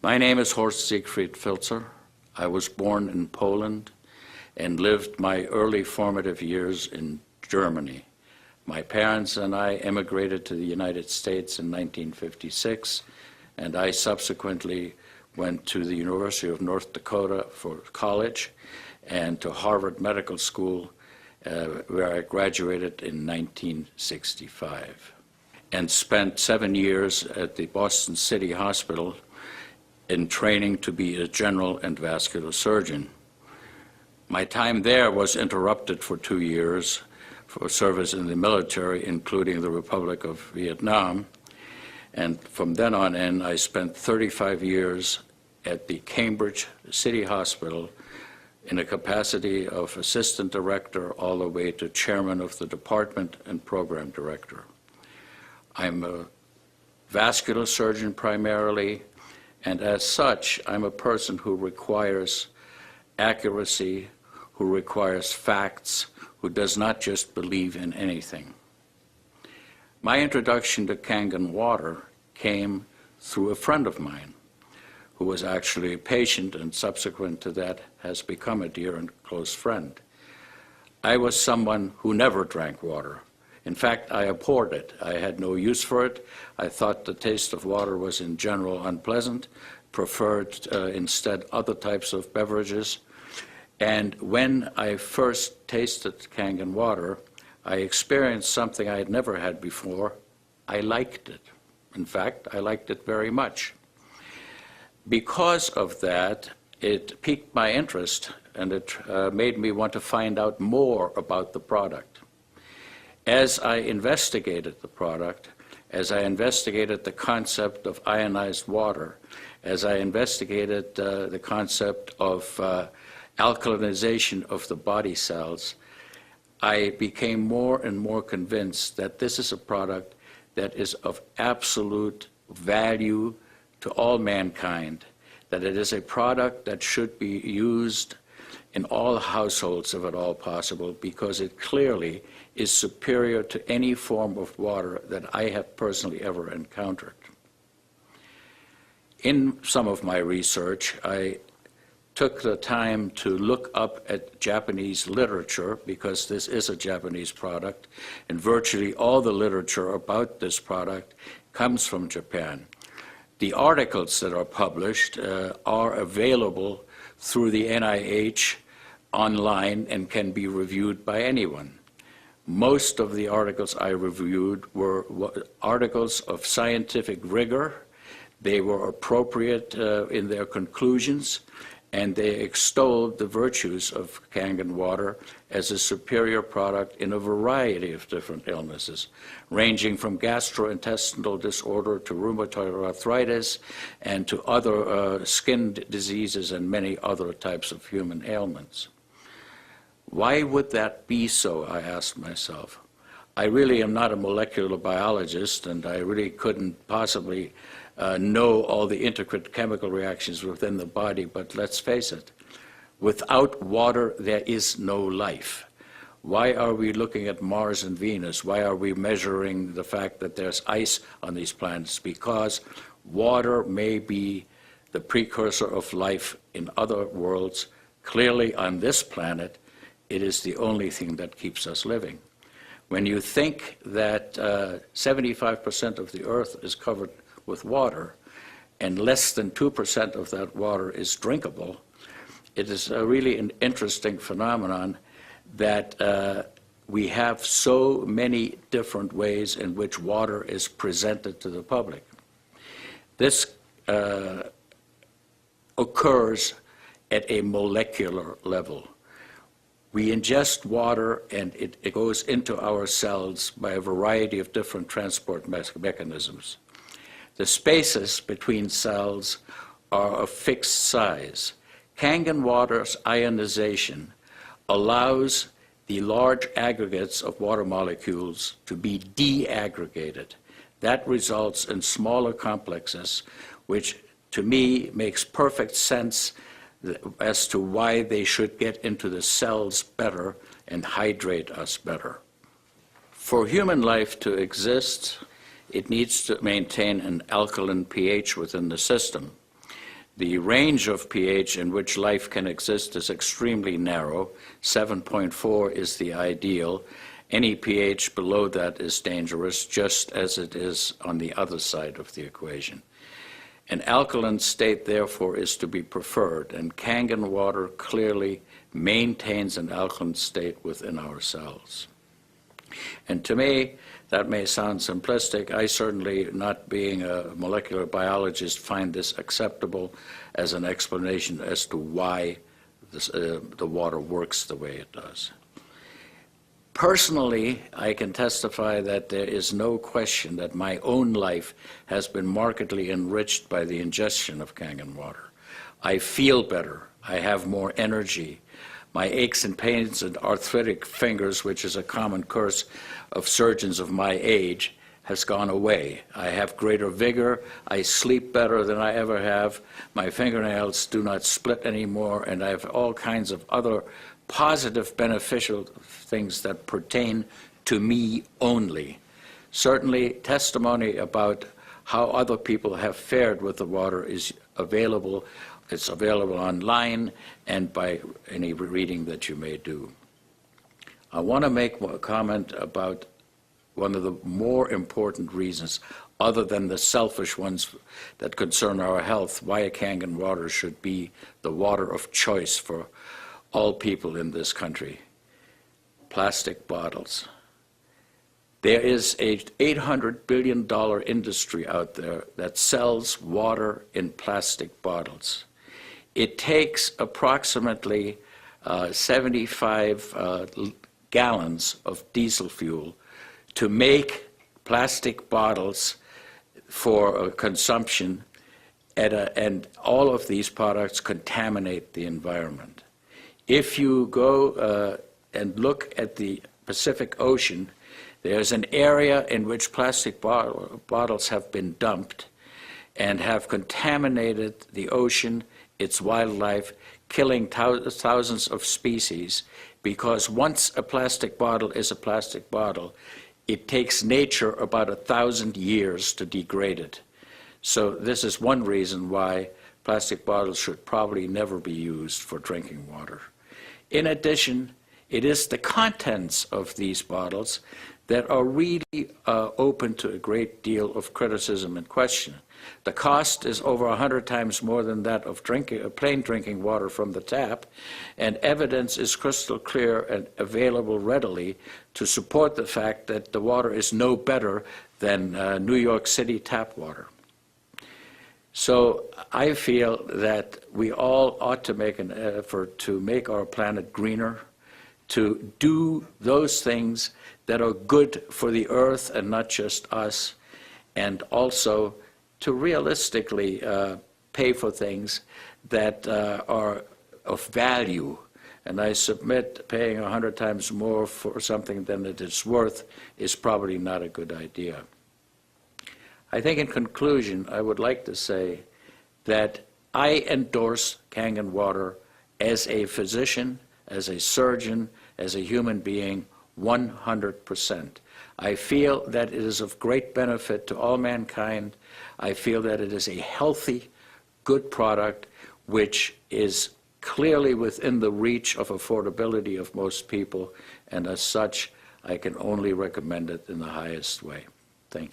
My name is Horst Filtzer. I was born in Poland and lived my early formative years in Germany. My parents and I emigrated to the United States in 1956, and I subsequently went to the University of North Dakota for college and to Harvard Medical School, where I graduated in 1965, and spent 7 years at the Boston City Hospital in training to be a general and vascular surgeon. My time there was interrupted for 2 years for service in the military, including the Republic of Vietnam. And from then on in, I spent 35 years at the Cambridge City Hospital in a capacity of assistant director all the way to chairman of the department and program director. I'm a vascular surgeon primarily, and as such, I'm a person who requires accuracy, who requires facts, who does not just believe in anything. My introduction to Kangen water came through a friend of mine who was actually a patient and subsequent to that has become a dear and close friend. I was someone who never drank water. In fact, I abhorred it. I had no use for it. I thought the taste of water was in general unpleasant, preferred instead other types of beverages. And when I first tasted Kangen water, I experienced something I had never had before. I liked it. In fact, I liked it very much. Because of that, it piqued my interest, and it made me want to find out more about the product. As I investigated the product, as I investigated the concept of ionized water, as I investigated the concept of alkalinization of the body cells, I became more and more convinced that this is a product that is of absolute value to all mankind, that it is a product that should be used in all households if at all possible, because it clearly is superior to any form of water that I have personally ever encountered. In some of my research, I took the time to look up at Japanese literature, because this is a Japanese product, and virtually all the literature about this product comes from Japan. The articles that are published are available through the NIH online and can be reviewed by anyone. Most of the articles I reviewed were articles of scientific rigor. They were appropriate in their conclusions, and they extolled the virtues of Kangen water as a superior product in a variety of different illnesses, ranging from gastrointestinal disorder to rheumatoid arthritis and to other skin diseases and many other types of human ailments. Why would that be so, I asked myself. I really am not a molecular biologist, and I really couldn't possibly know all the intricate chemical reactions within the body, but let's face it, without water there is no life. Why are we looking at Mars and Venus? Why are we measuring the fact that there's ice on these planets? Because water may be the precursor of life in other worlds. Clearly on this planet, it is the only thing that keeps us living. When you think that 75% of the Earth is covered with water, and less than 2% of that water is drinkable, it is really an interesting phenomenon that we have so many different ways in which water is presented to the public. This occurs at a molecular level. We ingest water, and it goes into our cells by a variety of different transport mechanisms. The spaces between cells are of fixed size. Kangen water's ionization allows the large aggregates of water molecules to be deaggregated. That results in smaller complexes, which to me makes perfect sense as to why they should get into the cells better and hydrate us better. For human life to exist, it needs to maintain an alkaline pH within the system. The range of pH in which life can exist is extremely narrow. 7.4 is the ideal. Any pH below that is dangerous, just as it is on the other side of the equation. An alkaline state, therefore, is to be preferred, and Kangen water clearly maintains an alkaline state within our cells. And to me, that may sound simplistic. I certainly, not being a molecular biologist, find this acceptable as an explanation as to why the water works the way it does. Personally, I can testify that there is no question that my own life has been markedly enriched by the ingestion of Kangen water. I feel better. I have more energy. My aches and pains and arthritic fingers, which is a common curse of surgeons of my age, has gone away. I have greater vigor. I sleep better than I ever have. My fingernails do not split anymore, and I have all kinds of other positive, beneficial things that pertain to me only. Certainly, testimony about how other people have fared with the water is available. It's available online and by any reading that you may do. I want to make a comment about one of the more important reasons, other than the selfish ones that concern our health, why Kangen water should be the water of choice for all people in this country. Plastic bottles. There is a $800 billion industry out there that sells water in plastic bottles. It takes approximately 75 gallons of diesel fuel to make plastic bottles for consumption, and all of these products contaminate the environment. If you go and look at the Pacific Ocean, there's an area in which plastic bottles have been dumped and have contaminated the ocean, its wildlife, killing thousands of species, because once a plastic bottle is a plastic bottle, it takes nature about 1,000 years to degrade it. So this is one reason why plastic bottles should probably never be used for drinking water. In addition, it is the contents of these bottles that are really open to a great deal of criticism and question. The cost is over 100 times more than that of plain drinking water from the tap, and evidence is crystal clear and available readily to support the fact that the water is no better than New York City tap water. So I feel that we all ought to make an effort to make our planet greener, to do those things that are good for the earth and not just us, and also to realistically pay for things that are of value. And I submit paying 100 times more for something than it is worth is probably not a good idea. I think in conclusion, I would like to say that I endorse Kangen water as a physician, as a surgeon, as a human being, 100%. I feel that it is of great benefit to all mankind. I feel that it is a healthy, good product which is clearly within the reach of affordability of most people, and as such, I can only recommend it in the highest way. Thank you.